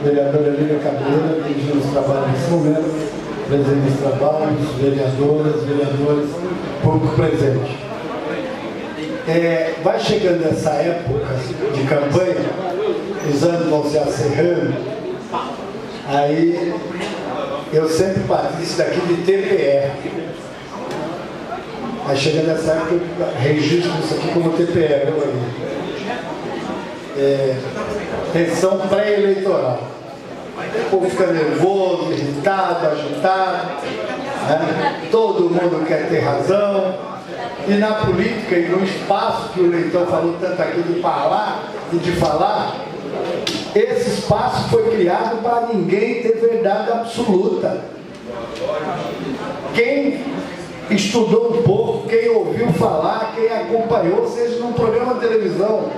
Vereadora Lília Cabreira, dirigindo os trabalhos nesse momento, presidente dos trabalhos, vereadoras, vereadores, público presente. Vai chegando essa época de campanha, os anos vão se acerrando, aí eu sempre bati isso daqui de TPE. Aí chegando nessa época, eu registro isso aqui como TPE, meu amigo. Tensão pré-eleitoral. O povo fica nervoso, irritado, agitado, né? Todo mundo quer ter razão. E na política e no espaço que o Leitão falou tanto aqui de falar e de falar, esse espaço foi criado para ninguém ter verdade absoluta. Quem estudou um pouco, quem ouviu falar, quem acompanhou, seja num programa de televisão,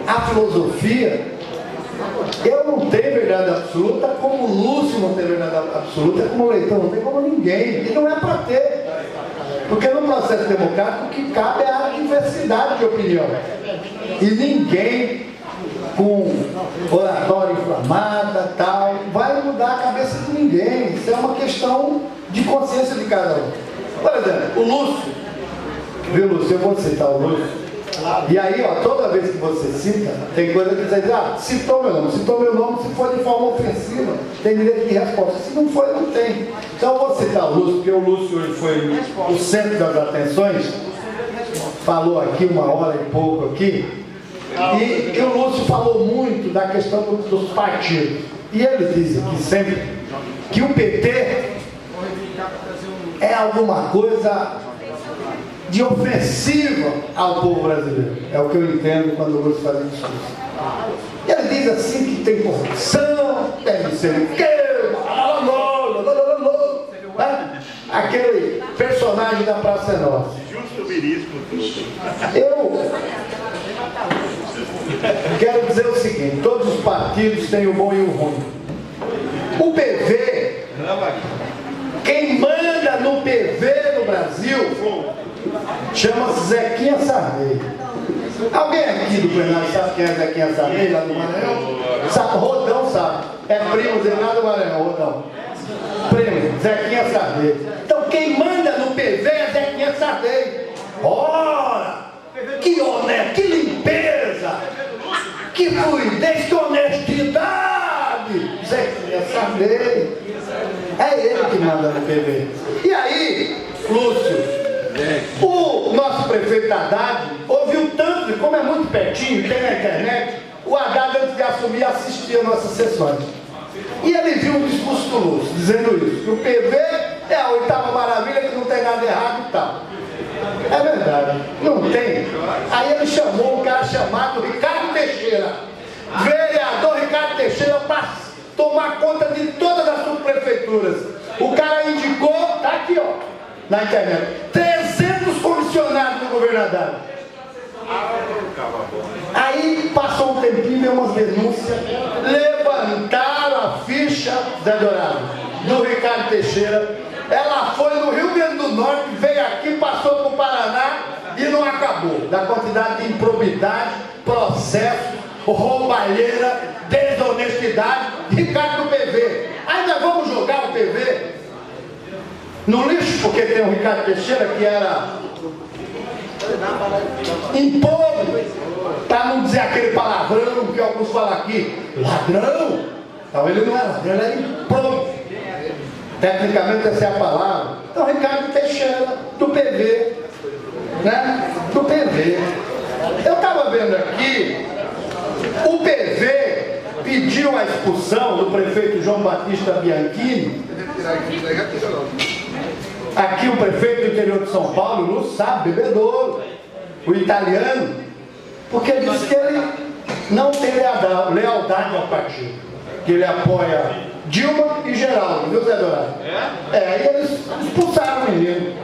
a filosofia, eu não tenho verdade absoluta, como o Lúcio não tem verdade absoluta, como o Leitão não tem, como ninguém. E não é para ter. Porque no processo democrático o que cabe é a diversidade de opinião. E ninguém com oratória inflamada, tal, vai mudar a cabeça de ninguém. Isso é uma questão de consciência de cada um. Por exemplo, o Lúcio, viu, Lúcio? Eu vou citar o Lúcio. E aí, ó, toda vez que você cita, tem coisa que você diz, citou meu nome, se for de forma ofensiva, tem direito de resposta. Se não foi, não tem. Então eu vou citar o Lúcio, porque o Lúcio hoje foi o centro das atenções, falou aqui 1 hora e pouco aqui, e o Lúcio falou muito da questão dos partidos. E ele diz aqui sempre que o PT é alguma coisa de ofensiva ao povo brasileiro. É o que eu entendo quando o Lúcio faz um discurso. Ele diz assim que tem corrupção, tem não sei o quê, aquele personagem da Praça é Nossa. Eu quero dizer o seguinte, todos os partidos têm o bom e o ruim. O PV, quem manda no PV no Brasil chama-se Zequinha Sarney. Alguém aqui do plenário sabe quem é Zequinha Sarney, lá do Maranhão? Sabe, Rodão sabe. É primo dele lá do Maranhão, Rodão. Primo, Zequinha Sarney. Então quem manda no PV é Zequinha Sarney. Ora, que honesto, que limpeza, que fluidez, que honestidade. Zequinha Sarney. É ele que manda no PV. E aí, Lúcio, o nosso prefeito Haddad ouviu tanto, como é muito pertinho, tem na internet, o Haddad, antes de assumir, assistia nossas sessões. E ele viu um discurso do Lúcio, dizendo isso, que o PV é a 8ª maravilha, que não tem nada errado e tal. É verdade, não tem. Aí ele chamou um cara chamado Ricardo Teixeira, vereador Ricardo Teixeira, para tomar conta de todas as subprefeituras. O cara indicou, tá aqui, ó, na internet, 300 comissionados do governo Haddad. Aí passou um tempinho, veio umas denúncias, levantaram a ficha, Zé Dourado, do Ricardo Teixeira. Ela foi no Rio Grande do Norte, veio aqui, passou para o Paraná e não acabou. Da quantidade de improbidade, processo, roubalheira, desonestidade, Ricardo do PV. Ainda vamos jogar o PV no lixo, porque tem o Ricardo Teixeira que era impor, para não dizer aquele palavrão que alguns falam aqui, ladrão. Então ele não é ladrão, ele é impor. Tecnicamente essa é a palavra. Então Ricardo Teixeira, do PV, né? Do PV. Eu estava vendo aqui, o PV pediu a expulsão do prefeito João Batista Bianchini. Aqui o prefeito do interior de São Paulo, o Lúcio sabe, bebedouro, o italiano, porque ele disse que ele não tem lealdade ao partido, que ele apoia Dilma e Geraldo, viu, Zé Dourado? E eles expulsaram o menino.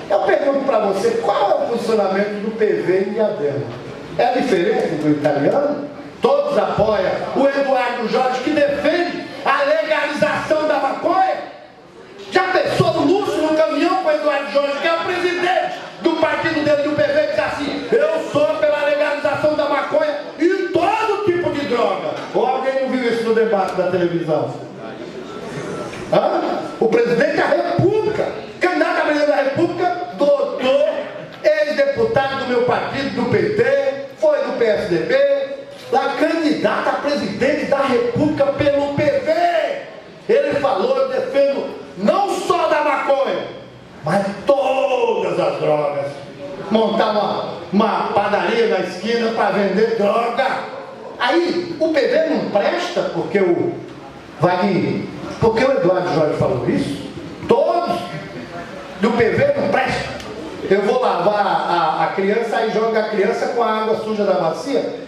Eu pergunto para você, qual é o funcionamento do PV em Diadema? É diferente do italiano? Todos apoiam o Eduardo Jorge, que defende a legalização da maconha? Já pensou o Lúcio no caminhão com o Eduardo Jorge, que é o presidente do partido dele do PV, que diz assim, eu sou pela legalização da maconha, e todo o debate da televisão? O presidente da República, candidato a presidente da República, doutor, ex-deputado do meu partido, do PT, foi do PSDB, lá candidato a presidente da República pelo PV. Ele falou: eu defendo não só da maconha, mas todas as drogas. Montar uma padaria na esquina para vender droga. Aí o PV não presta porque o Eduardo Jorge falou isso. Todos do PV não prestam. Eu vou lavar a criança, aí joga a criança com a água suja da bacia.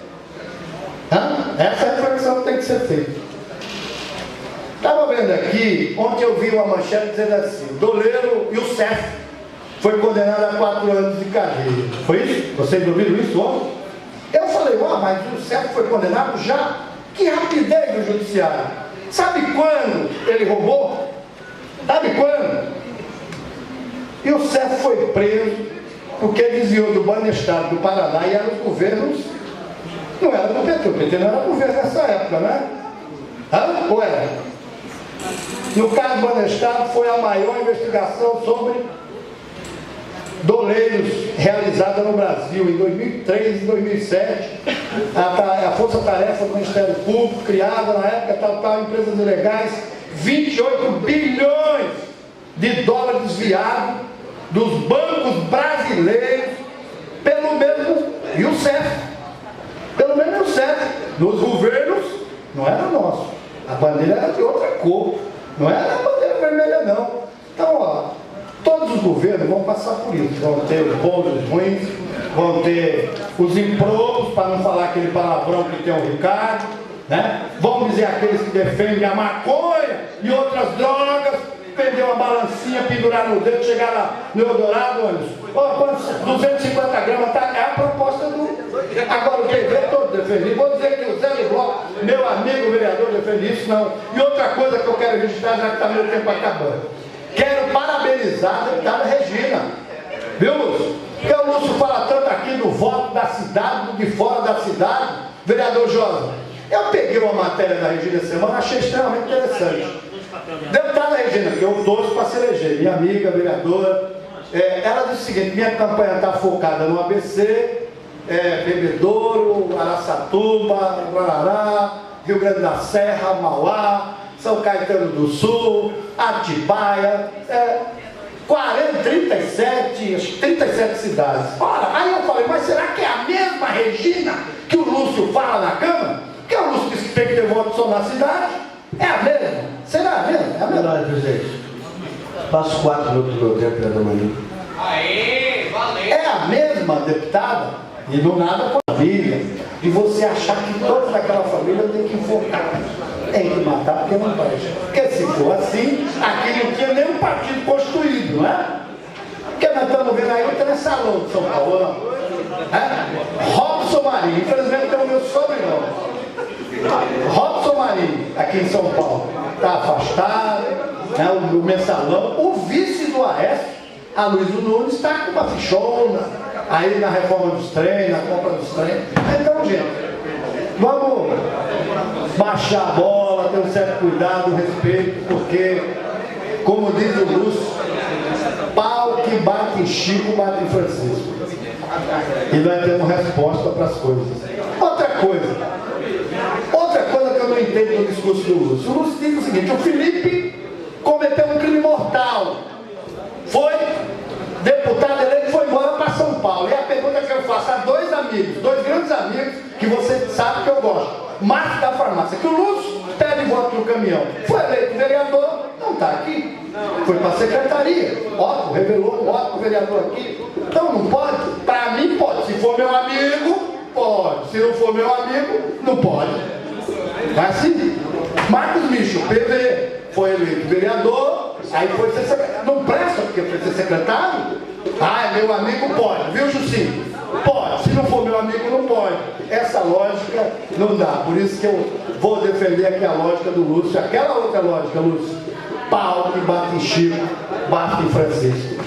Essa é a reflexão que tem que ser feita. Estava vendo aqui, ontem eu vi uma manchete dizendo assim: Doleiro e o Cef foi condenado a 4 anos de cadeia. Foi isso? Vocês ouviram isso ontem? Eu falei: mas o Cef foi condenado já? Que rapidez do judiciário. Sabe quando ele roubou? Sabe quando? E o Cef foi preso porque desviou do Banestado do Paraná e eram os governos, não era do PT, o PT não era governo nessa época, né? Ou era? No caso do Banestado foi a maior investigação sobre doleiros realizada no Brasil em 2003 e 2007. A Força Tarefa do Ministério Público, criada na época, empresas ilegais, 28 bilhões de dólares desviados dos bancos brasileiros pelo mesmo Youssef. Pelo menos Youssef. Nos governos não era nosso. A bandeira era de outra cor. Não era a bandeira vermelha, não. Então, todos os governos vão passar por isso. Vão ter os bons e os ruins, vão ter os improbos, para não falar aquele palavrão que tem o Ricardo, né? Vão dizer aqueles que defendem a maconha e outras drogas, vender uma balancinha, pendurar no dedo, chegar lá no Eldorado, 250 gramas, é a proposta do... Agora o PV todo defende. Vou dizer que o Zé Libloc, meu amigo vereador, defende isso, não. E outra coisa que eu quero registrar, já que está meu tempo acabando. Quero parabenizar a deputada Regina. Viu, Lúcio? Porque o Lúcio fala tanto aqui do voto da cidade, do de fora da cidade. Vereador Josa, eu peguei uma matéria da Regina essa semana, achei extremamente interessante. Deputada Regina, que eu torço para se eleger, minha amiga, vereadora, ela disse o seguinte: minha campanha está focada no ABC, Bebedouro, Araçatuba, Guarará, Rio Grande da Serra, Mauá, São Caetano do Sul, Atibaia, 37 cidades. Ora, aí eu falei: mas será que é a mesma Regina que o Lúcio fala na Câmara? Que o Lúcio disse que tem que ter voto só na cidade? É a mesma? Será a mesma? É a mesma? Verdade, presidente. Passo 4 minutos do meu tempo, vereador Maninho. Aê, valeu! É a mesma deputada? E não nada com a família. E você achar que toda aquela família tem que enfocar. Tem que matar porque não presta. Porque se for assim, aqui não tinha nenhum partido constituído, não é? Porque nós estamos vendo aí, não tem nem salão de São Paulo, não. Robson Marinho, infelizmente tem o meu sobrenome. Robson Marinho, aqui em São Paulo, está afastado, né, o mensalão. O vice do Aécio, a Luísa Nunes, está com uma fichona aí na reforma dos trens, na compra dos trens. Então, gente, vamos baixar a bola, ter um certo cuidado, respeito, porque, como diz o Lúcio, pau que bate em Chico, bate em Francisco. E nós temos resposta para as coisas. Outra coisa que eu não entendo no discurso do Lúcio. O Lúcio diz o seguinte: o Felipe cometeu um crime mortal. Foi deputado eleito, foi embora para São Paulo. E a pergunta que eu faço a dois grandes amigos, que você sabe que eu gosto: Marcos da Farmácia, que o Lúcio pede voto no caminhão. Foi eleito vereador, não está aqui. Foi para a secretaria. Otto revelou o Otto vereador aqui. Então não pode? Para mim pode. Se for meu amigo, pode. Se não for meu amigo, não pode. Vai assim. Marcos Micho, PV, foi eleito vereador, aí foi ser secretário. Não presta porque foi ser secretário? Ah, é meu amigo, pode. Viu, Jucinho? Pode. Se não for meu amigo, não pode. Essa lógica não dá. Por isso que eu vou defender aqui a lógica do Lúcio. Aquela outra lógica, Lúcio: pau que bate em Chico, bate em Francisco.